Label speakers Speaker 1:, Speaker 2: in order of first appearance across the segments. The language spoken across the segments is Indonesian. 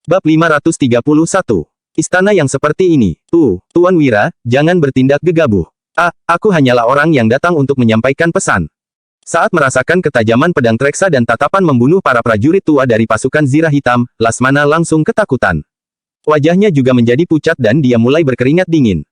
Speaker 1: Bab 531. Istana yang seperti ini. Tuan Wira, jangan bertindak gegabah. Aku hanyalah orang yang datang untuk menyampaikan pesan. Saat merasakan ketajaman pedang Treksa dan tatapan membunuh para prajurit tua dari pasukan Zirah Hitam, Lasmana langsung ketakutan. Wajahnya juga menjadi pucat dan dia mulai berkeringat dingin.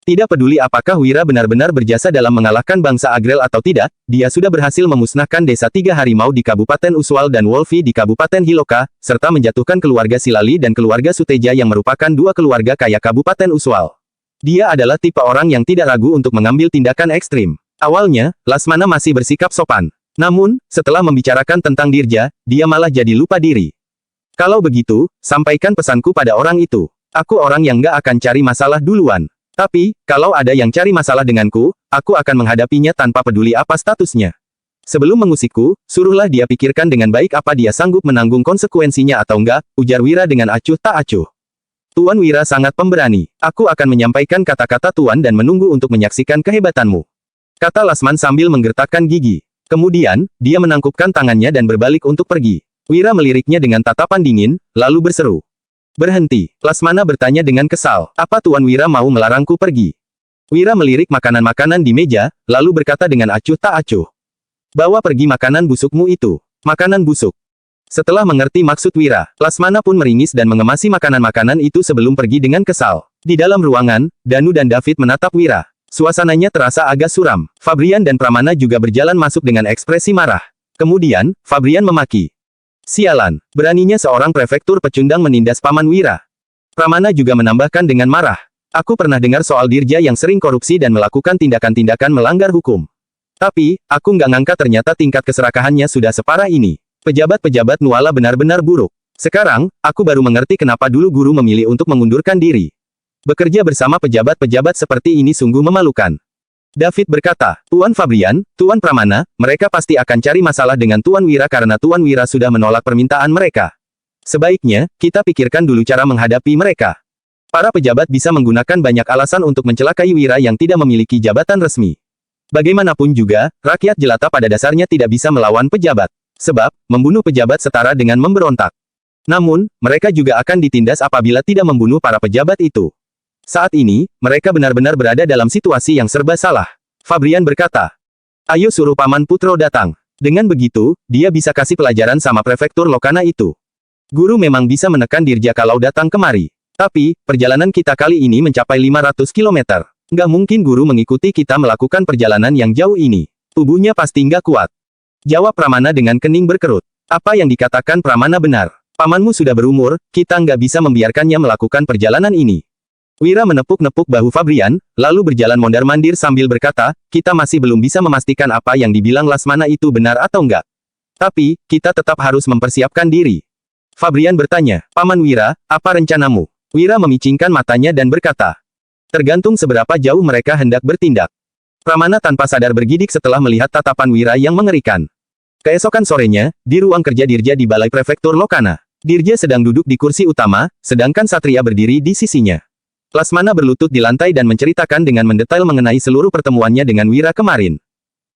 Speaker 1: Tidak peduli apakah Wira benar-benar berjasa dalam mengalahkan bangsa Agrel atau tidak, dia sudah berhasil memusnahkan desa 3 harimau di Kabupaten Uswal dan Wolfi di Kabupaten Hiloka, serta menjatuhkan keluarga Silali dan keluarga Suteja yang merupakan 2 keluarga kaya Kabupaten Uswal. Dia adalah tipe orang yang tidak ragu untuk mengambil tindakan ekstrim. Awalnya, Lasmana masih bersikap sopan. Namun, setelah membicarakan tentang Dirja, dia malah jadi lupa diri. Kalau begitu, sampaikan pesanku pada orang itu. Aku orang yang gak akan cari masalah duluan. Tapi, kalau ada yang cari masalah denganku, aku akan menghadapinya tanpa peduli apa statusnya. Sebelum mengusikku, suruhlah dia pikirkan dengan baik apa dia sanggup menanggung konsekuensinya atau enggak, ujar Wira dengan acuh tak acuh. Tuan Wira sangat pemberani. Aku akan menyampaikan kata-kata Tuan dan menunggu untuk menyaksikan kehebatanmu. Kata Lasman sambil menggertakkan gigi. Kemudian, dia menangkupkan tangannya dan berbalik untuk pergi. Wira meliriknya dengan tatapan dingin, lalu berseru. Berhenti. Lasmana bertanya dengan kesal. Apa Tuan Wira mau melarangku pergi? Wira melirik makanan-makanan di meja, lalu berkata dengan acuh tak acuh. Bawa pergi makanan busukmu itu. Makanan busuk. Setelah mengerti maksud Wira, Lasmana pun meringis dan mengemasi makanan-makanan itu sebelum pergi dengan kesal. Di dalam ruangan, Danu dan David menatap Wira. Suasananya terasa agak suram. Fabrian dan Pramana juga berjalan masuk dengan ekspresi marah. Kemudian, Fabrian memaki. Sialan, beraninya seorang prefektur pecundang menindas Paman Wira. Pramana juga menambahkan dengan marah. Aku pernah dengar soal Dirja yang sering korupsi dan melakukan tindakan-tindakan melanggar hukum. Tapi, aku nggak ngangka ternyata tingkat keserakahannya sudah separah ini. Pejabat-pejabat Nuala benar-benar buruk. Sekarang, aku baru mengerti kenapa dulu guru memilih untuk mengundurkan diri. Bekerja bersama pejabat-pejabat seperti ini sungguh memalukan. David berkata, Tuan Fabrian, Tuan Pramana, mereka pasti akan cari masalah dengan Tuan Wira karena Tuan Wira sudah menolak permintaan mereka. Sebaiknya, kita pikirkan dulu cara menghadapi mereka. Para pejabat bisa menggunakan banyak alasan untuk mencelakai Wira yang tidak memiliki jabatan resmi. Bagaimanapun juga, rakyat jelata pada dasarnya tidak bisa melawan pejabat. Sebab, membunuh pejabat setara dengan memberontak. Namun, mereka juga akan ditindas apabila tidak membunuh para pejabat itu. Saat ini, mereka benar-benar berada dalam situasi yang serba salah. Fabrian berkata, ayo suruh Paman Putro datang. Dengan begitu, dia bisa kasih pelajaran sama prefektur Lokana itu. Guru memang bisa menekan Dirja kalau datang kemari. Tapi, perjalanan kita kali ini mencapai 500 km. Nggak mungkin guru mengikuti kita melakukan perjalanan yang jauh ini. Tubuhnya pasti nggak kuat. Jawab Pramana dengan kening berkerut. Apa yang dikatakan Pramana benar. Pamanmu sudah berumur, kita nggak bisa membiarkannya melakukan perjalanan ini. Wira menepuk-nepuk bahu Fabrian, lalu berjalan mondar-mandir sambil berkata, kita masih belum bisa memastikan apa yang dibilang Lasmana itu benar atau enggak. Tapi, kita tetap harus mempersiapkan diri. Fabrian bertanya, Paman Wira, apa rencanamu? Wira memicingkan matanya dan berkata, tergantung seberapa jauh mereka hendak bertindak. Pramana tanpa sadar bergidik setelah melihat tatapan Wira yang mengerikan. Keesokan sorenya, di ruang kerja Dirja di Balai Prefektur Lokana. Dirja sedang duduk di kursi utama, sedangkan Satria berdiri di sisinya. Lasmana berlutut di lantai dan menceritakan dengan mendetail mengenai seluruh pertemuannya dengan Wira kemarin.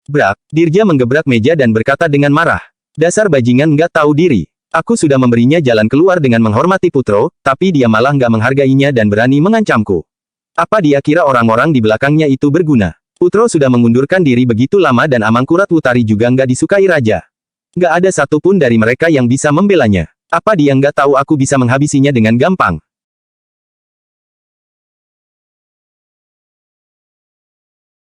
Speaker 1: Brak, Dirja menggebrak meja dan berkata dengan marah. Dasar bajingan nggak tahu diri. Aku sudah memberinya jalan keluar dengan menghormati Putro, tapi dia malah nggak menghargainya dan berani mengancamku. Apa dia kira orang-orang di belakangnya itu berguna? Putro sudah mengundurkan diri begitu lama dan Amangkurat Wutari juga nggak disukai raja. Nggak ada satupun dari mereka yang bisa membelanya. Apa dia nggak tahu aku bisa menghabisinya dengan gampang?